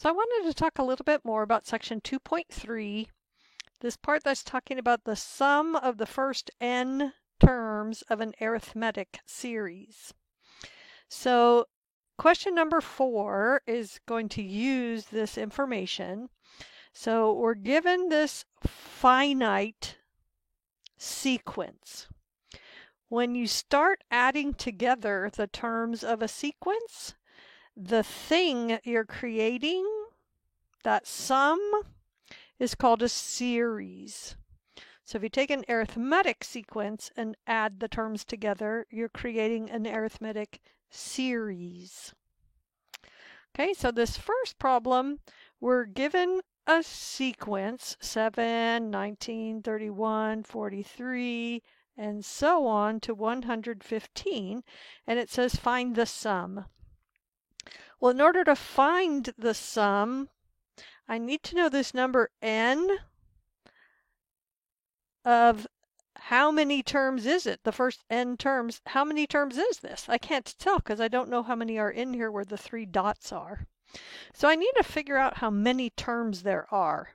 So I wanted to talk a little bit more about section 2.3, this part that's talking about the sum of the first n terms of an arithmetic series. So question number 4 is going to use this information. So we're given this finite sequence. When you start adding together the terms of a sequence, the thing you're creating, that sum, is called a series. So if you take an arithmetic sequence and add the terms together, you're creating an arithmetic series. Okay, so this first problem, we're given a sequence, 7, 19, 31, 43, and so on to 115, and it says find the sum. Well, in order to find the sum, I need to know this number n of how many terms is it? The first n terms, how many terms is this? I can't tell because I don't know how many are in here where the 3 dots are. So I need to figure out how many terms there are.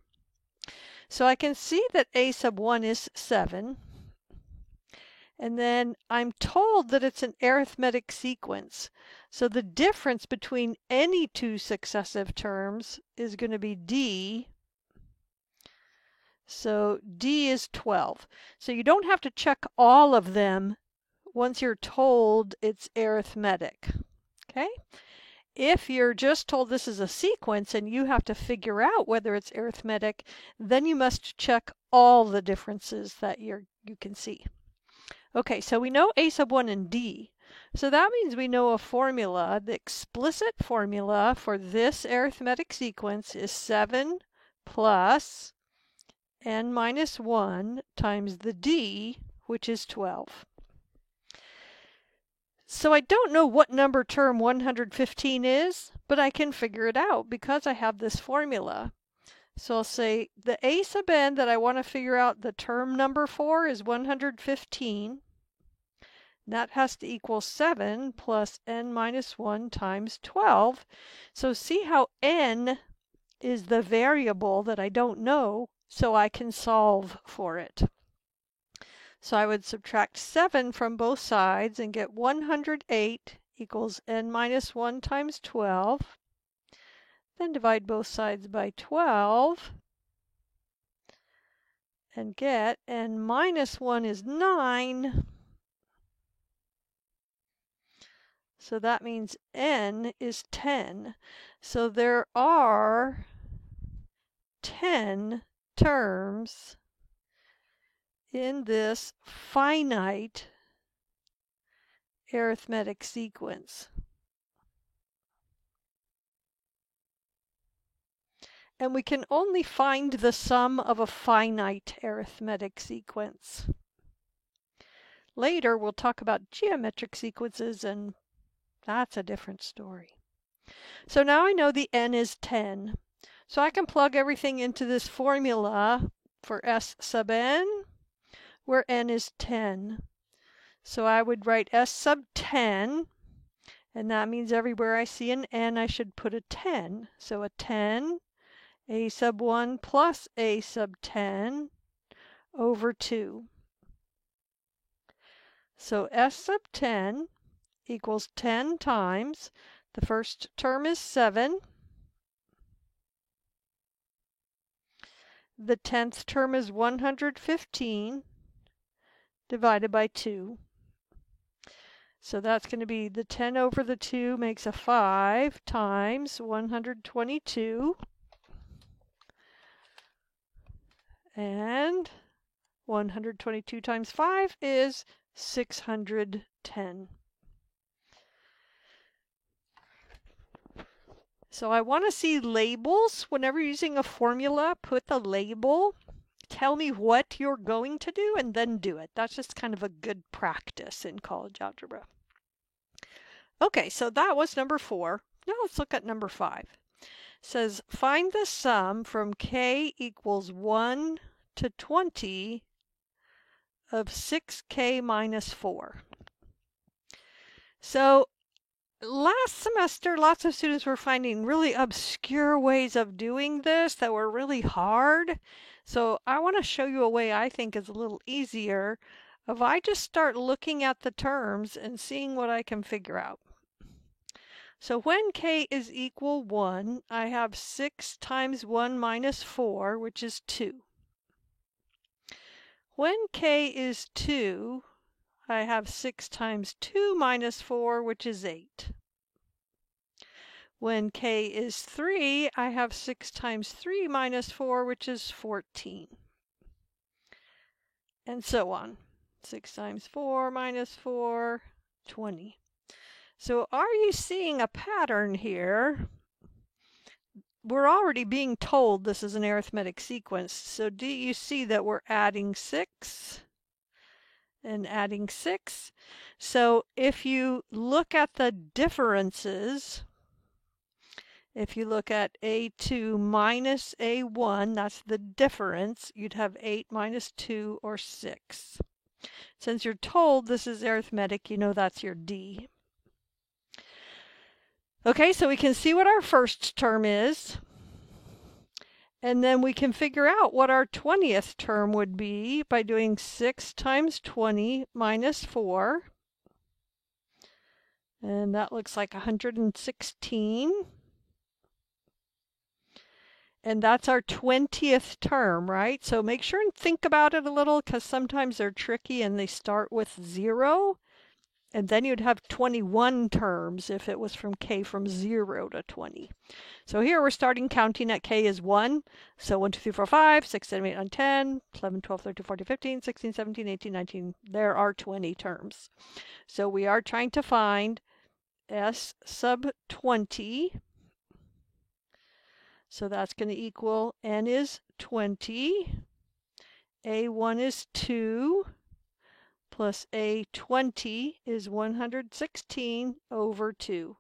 So I can see that a sub 1 is 7. And then I'm told that it's an arithmetic sequence. So the difference between any two successive terms is going to be d. So d is 12. So you don't have to check all of them once you're told it's arithmetic. Okay? If you're just told this is a sequence and you have to figure out whether it's arithmetic, then you must check all the differences that you can see. Okay, so we know a sub 1 and d. So that means we know a formula. The explicit formula for this arithmetic sequence is 7 plus n minus 1 times the d, which is 12. So I don't know what number term 115 is, but I can figure it out because I have this formula. So I'll say the a sub n that I want to figure out the term number for is 115. That has to equal 7 plus n minus 1 times 12. So see how n is the variable that I don't know, so I can solve for it. So I would subtract 7 from both sides and get 108 equals n minus 1 times 12. Then divide both sides by 12 and get n minus 1 is 9. So that means n is 10. So there are 10 terms in this finite arithmetic sequence. And we can only find the sum of a finite arithmetic sequence. Later, we'll talk about geometric sequences, and that's a different story. So now I know the n is 10. So I can plug everything into this formula for s sub n, where n is 10. So I would write s sub 10, and that means everywhere I see an n, I should put a 10. So a 10, a sub 1 plus a sub 10 over 2. So s sub 10 equals 10 times, the first term is 7, the 10th term is 115 divided by 2. So that's going to be the 10 over the 2 makes a 5 times 122. And 122 times 5 is 610. So I want to see labels. Whenever you're using a formula, put the label. Tell me what you're going to do and then do it. That's just kind of a good practice in college algebra. Okay, so that was number 4. Now let's look at number 5. It says find the sum from k equals 1 to 20 of 6k minus 4. So last semester, lots of students were finding really obscure ways of doing this that were really hard. So I want to show you a way I think is a little easier if I just start looking at the terms and seeing what I can figure out. So when k is equal 1, I have 6 times 1 minus 4, which is 2. When k is 2, I have 6 times 2 minus 4, which is 8. When k is 3, I have 6 times 3 minus 4, which is 14. And so on. 6 times 4 minus 4, 20. So are you seeing a pattern here? We're already being told this is an arithmetic sequence. So do you see that we're adding 6 and adding 6? So if you look at the differences, if you look at A2 minus A1, that's the difference, you'd have 8 minus 2 or 6. Since you're told this is arithmetic, you know that's your D. Okay, so we can see what our first term is. And then we can figure out what our 20th term would be by doing 6 times 20 minus 4. And that looks like 116. And that's our 20th term, right? So make sure and think about it a little because sometimes they're tricky and they start with 0. And then you'd have 21 terms if it was from k from 0 to 20. So here we're starting counting at k is 1. So 1, 2, 3, 4, 5, 6, 7, 8, 9, 10, 11, 12, 13, 14, 15, 16, 17, 18, 19. There are 20 terms. So we are trying to find S sub 20. So that's going to equal n is 20. A1 is 2. Plus A20 is 116 over 2.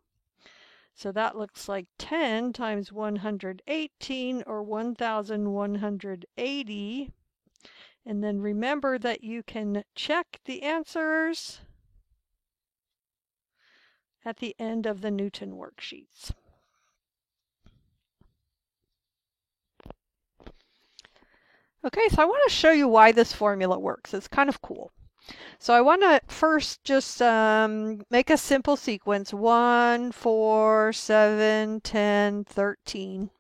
So that looks like 10 times 118 or 1,180. And then remember that you can check the answers at the end of the Newton worksheets. Okay, so I want to show you why this formula works. It's kind of cool. So I want to first just make a simple sequence, 1, 4, 7, 10, 13.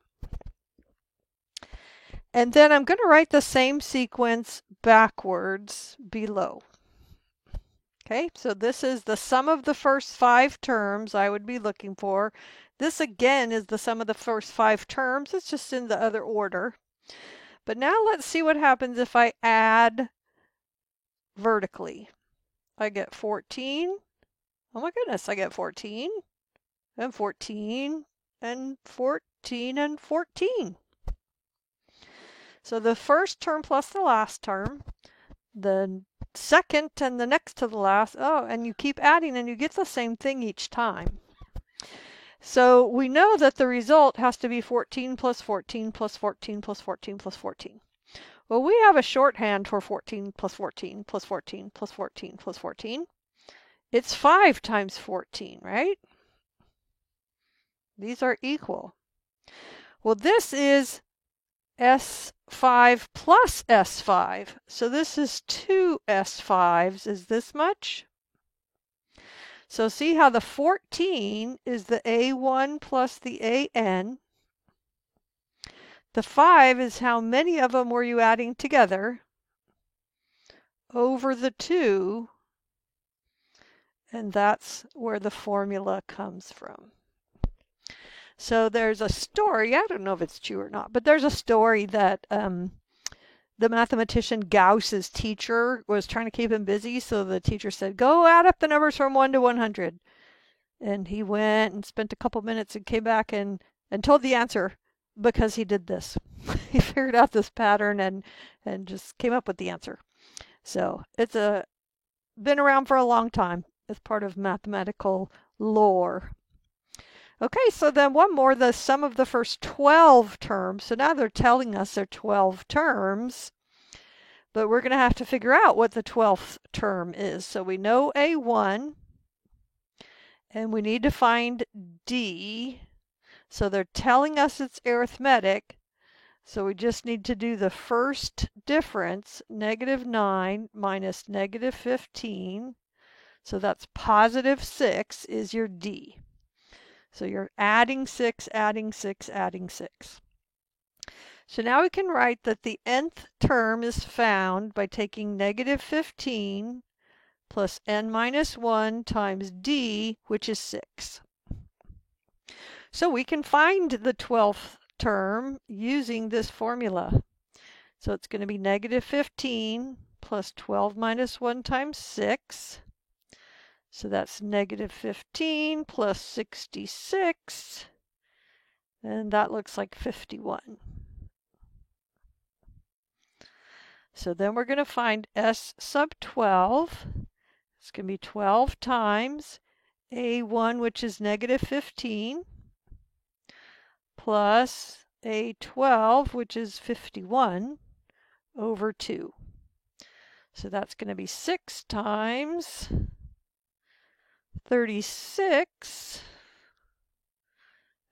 And then I'm going to write the same sequence backwards below. Okay, so this is the sum of the first 5 terms I would be looking for. This again is the sum of the first 5 terms. It's just in the other order. But now let's see what happens if I add vertically. I get 14. Oh my goodness, I get 14 and 14 and 14 and 14. So the first term plus the last term, the second and the next to the last, and you keep adding and you get the same thing each time. So we know that the result has to be 14 plus 14 plus 14 plus 14 plus 14. Well, we have a shorthand for 14 plus 14 plus 14 plus 14 plus 14. It's 5 times 14, right? These are equal. Well, this is S5 plus S5. So this is 2 S5s. Is this much? So see how the 14 is the A1 plus the AN. The 5 is how many of them were you adding together over the 2, and that's where the formula comes from. So there's a story, I don't know if it's true or not, but there's a story that the mathematician Gauss's teacher was trying to keep him busy, so the teacher said, go add up the numbers from 1 to 100. And he went and spent a couple minutes and came back and told the answer. Because he did this. He figured out this pattern and just came up with the answer. So it's been around for a long time. It's part of mathematical lore. Okay, so then one more, the sum of the first 12 terms. So now they're telling us there are 12 terms, but we're going to have to figure out what the 12th term is. So we know A1. And we need to find D. So they're telling us it's arithmetic. So we just need to do the first difference, -9 minus -15. So that's +6 is your D. So you're adding 6, adding 6, adding 6. So now we can write that the nth term is found by taking -15 plus n minus 1 times D, which is 6. So we can find the 12th term using this formula. So it's going to be -15 plus 12 minus 1 times 6. So that's -15 plus 66. And that looks like 51. So then we're going to find S sub 12. It's going to be 12 times A1, which is -15, plus A12, which is 51, over 2. So that's going to be 6 times 36,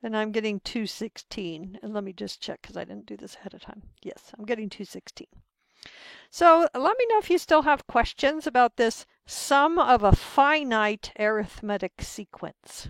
and I'm getting 216. And let me just check because I didn't do this ahead of time. Yes, I'm getting 216. So let me know if you still have questions about this sum of a finite arithmetic sequence.